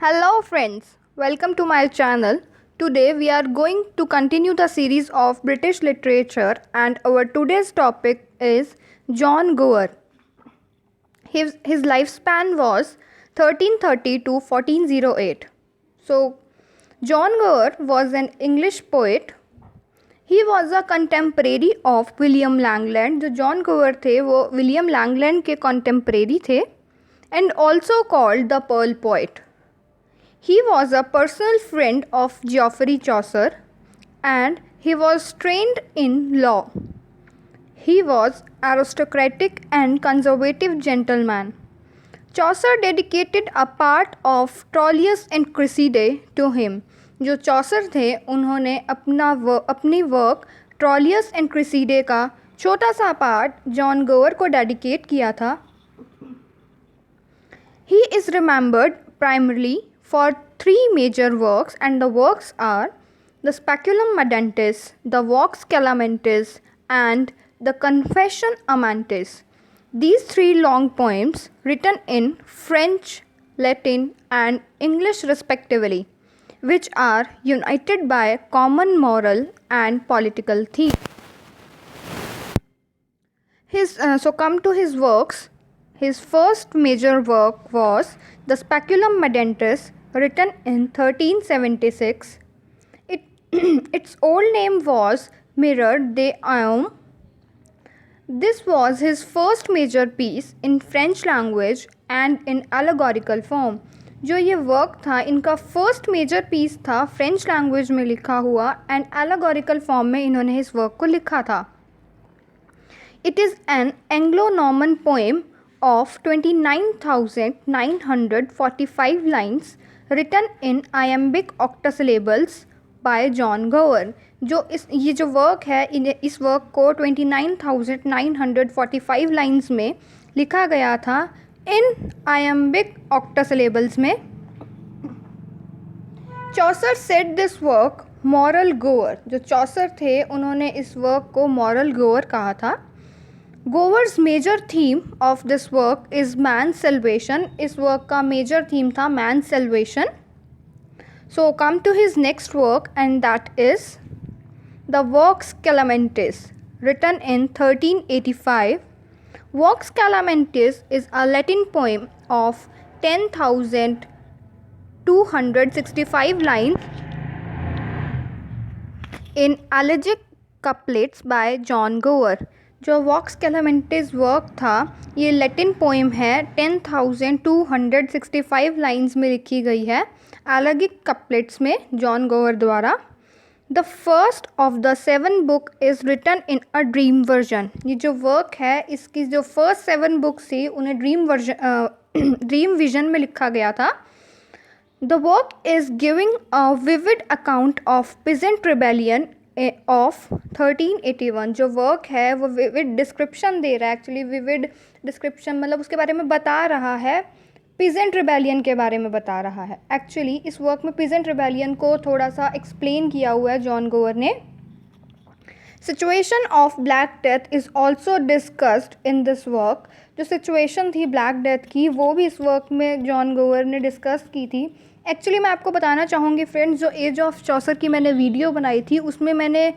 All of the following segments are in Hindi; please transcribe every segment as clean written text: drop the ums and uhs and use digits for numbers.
Hello friends, welcome to my channel. Today we are going to continue the series of British literature and our today's topic is John Gower. His lifespan was 1330 to 1408. So John Gower was an English poet. He was a contemporary of William Langland. जो जॉन गोवर थे वो विलियम लैंगलैंड के कंटेम्प्रेरी थे and also called the pearl poet. He was a personal friend of Geoffrey Chaucer and he was trained in law. He was aristocratic and conservative gentleman. Chaucer dedicated a part of Troilus and Cressida to him. जो चौसर थे उन्होंने अपनी वर्क ट्रॉलियस एंड क्रिसीडे का छोटा सा पार्ट जॉन गोवर को डेडिकेट किया था. He is remembered primarily for three major works, and the works are the Speculum Medentis, the Vox Calamentis, and the Confession Amantis. These three long poems, written in French, Latin, and English respectively, which are united by common moral and political theme. So come to his works. His first major work was the Speculum Medentis, written in 1376. Its old name was Mirror de Aum. This was his first major piece in French language and in allegorical form. जो ये वर्क था इनका फर्स्ट मेजर पीस था, फ्रेंच लैंग्वेज में लिखा हुआ एंड एलेगोरिकल फॉर्म में इन्होंने इस वर्क को लिखा था. It is an Anglo Norman poem of 29,945 lines written in iambic octosyllables by John Gower. ये जो वर्क है इस वर्क को 29,945 लाइन्स में लिखा गया था इन iambic octosyllables में. चौसर सेड दिस वर्क मॉरल गोवर. जो चौसर थे उन्होंने इस वर्क को मॉरल गोवर कहा था. Gower's major theme of this work is man's salvation. इस वर्क का मेजर थीम था man's salvation. So come to his next work, and that is the Vox Calamentis, written in 1385. Vox Calamentis is a Latin poem of 10,265 lines in elegiac couplets by John Gower. जो वॉक्स कैलामेंटिस वर्क था ये लैटिन पोएम है, 10,265 लाइन्स में लिखी गई है एलेगिक कपलेट्स में जॉन गोवर द्वारा. The first of the 7 book is written in a dream version. ये जो वर्क है इसकी जो फर्स्ट 7 बुक्स थी उन्हें ड्रीम विजन में लिखा गया था. The work is giving a vivid account of peasant rebellion of 1381. जो वर्क है वो विविड डिस्क्रिप्शन दे रहा है. एक्चुअली विविड डिस्क्रिप्शन मतलब उसके बारे में बता रहा है, पीजेंट रिबेलियन के बारे में बता रहा है. एक्चुअली इस वर्क में पीजेंट रिबेलियन को थोड़ा सा एक्सप्लेन किया हुआ है जॉन गोवर ने. Situation of black death is also discussed in this work. जो सिचुएशन थी ब्लैक डेथ की वो भी इस वर्क में जॉन गोवर ने डिस्कस की थी. एक्चुअली मैं आपको बताना चाहूँगी फ्रेंड्स, जो एज ऑफ चौसर की मैंने वीडियो बनाई थी उसमें मैंने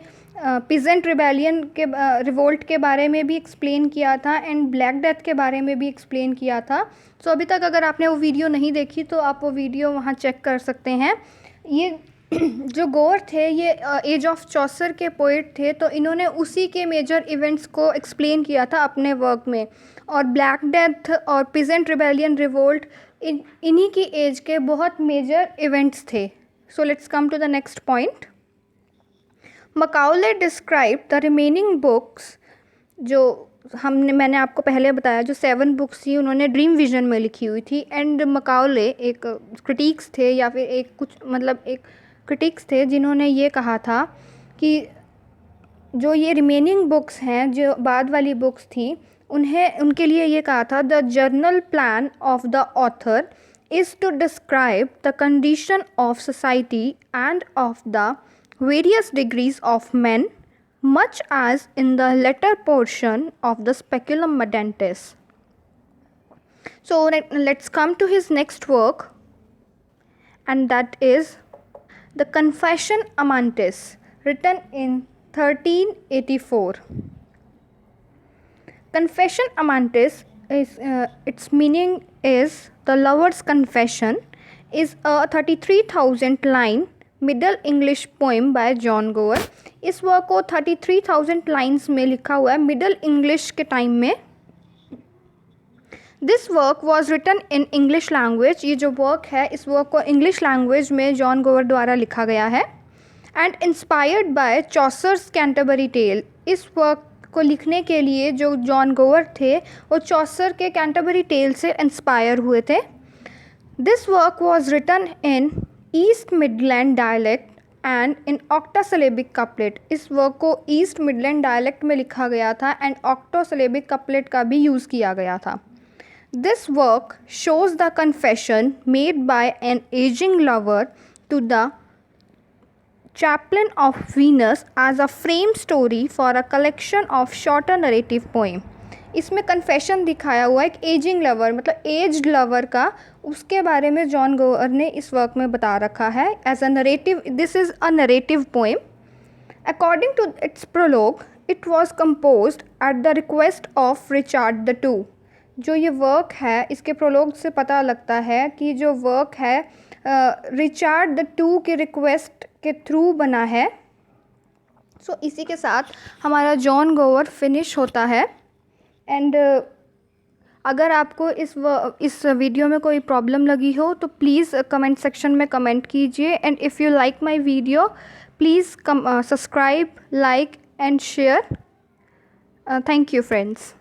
पीजेंट रिबेलियन के रिवोल्ट के बारे में भी एक्सप्लेन किया था एंड ब्लैक डेथ के बारे में भी एक्सप्लेन किया था. सो अभी तक अगर आपने वो वीडियो नहीं देखी तो आप वो वीडियो वहाँ चेक कर सकते हैं. ये जो गोवर थे ये एज ऑफ चौसर के पोइट थे, तो इन्होंने उसी के मेजर इवेंट्स को एक्सप्लेन किया था अपने वर्क में. और ब्लैक डेथ और पीजेंट रिबेलियन रिवोल्ट इन्हीं की एज के बहुत मेजर इवेंट्स थे. So let's come to the next point. Macaulay describe the remaining books. जो मैंने आपको पहले बताया जो 7 बुक्स थी उन्होंने ड्रीम विजन में लिखी हुई थी. एंड मकाउले एक क्रिटिक्स थे या फिर एक क्रिटिक्स थे जिन्होंने ये कहा था कि जो ये रिमेनिंग बुक्स हैं जो बाद वाली बुक्स थी उनके लिए ये कहा था the general plan of the author is to describe the condition of society and of the various degrees of men, much as in the latter portion of the Speculum Medentis. So let's come to his next work. and that is the Confession Amantis, written in 1384. Confession Amantis is its meaning is the lover's confession, is a 33,000 line middle English poem by John गोवर. इस वर्क को 33,000 लाइन्स में लिखा हुआ है मिडल इंग्लिश के टाइम में. This work was written in English language. ये जो वर्क है इस वर्क को इंग्लिश लैंग्वेज में जॉन गोवर द्वारा लिखा गया है. And inspired by Chaucer's Canterbury tale. इस वर्क को लिखने के लिए जो जॉन गोवर थे वो चॉसर के कैंटरबरी टेल से इंस्पायर हुए थे. This work was written in East Midland dialect and in octosyllabic couplet. इस वर्क को ईस्ट मिडलैंड डायलेक्ट में लिखा गया था एंड ऑक्टासिलेबिक कपलेट का भी यूज़ किया गया था. This work shows the confession made by an ageing lover to the chaplain of Venus as a frame story for a collection of shorter narrative poem. इसमें कन्फेशन दिखाया हुआ एक एजिंग लवर मतलब एज्ड लवर का, उसके बारे में जॉन गोवर ने इस वर्क में बता रखा है as a narrative. This is a narrative poem. According to its prologue it was composed at the request of Richard the two. जो ये वर्क है इसके प्रोलॉग से पता लगता है कि जो वर्क है रिचार्ड द टू के रिक्वेस्ट के थ्रू बना है. सो इसी के साथ हमारा जॉन गोवर फिनिश होता है. एंड अगर आपको इस वीडियो में कोई प्रॉब्लम लगी हो तो प्लीज़ कमेंट सेक्शन में कमेंट कीजिए. And if you like my video please subscribe, like and share. Thank you friends.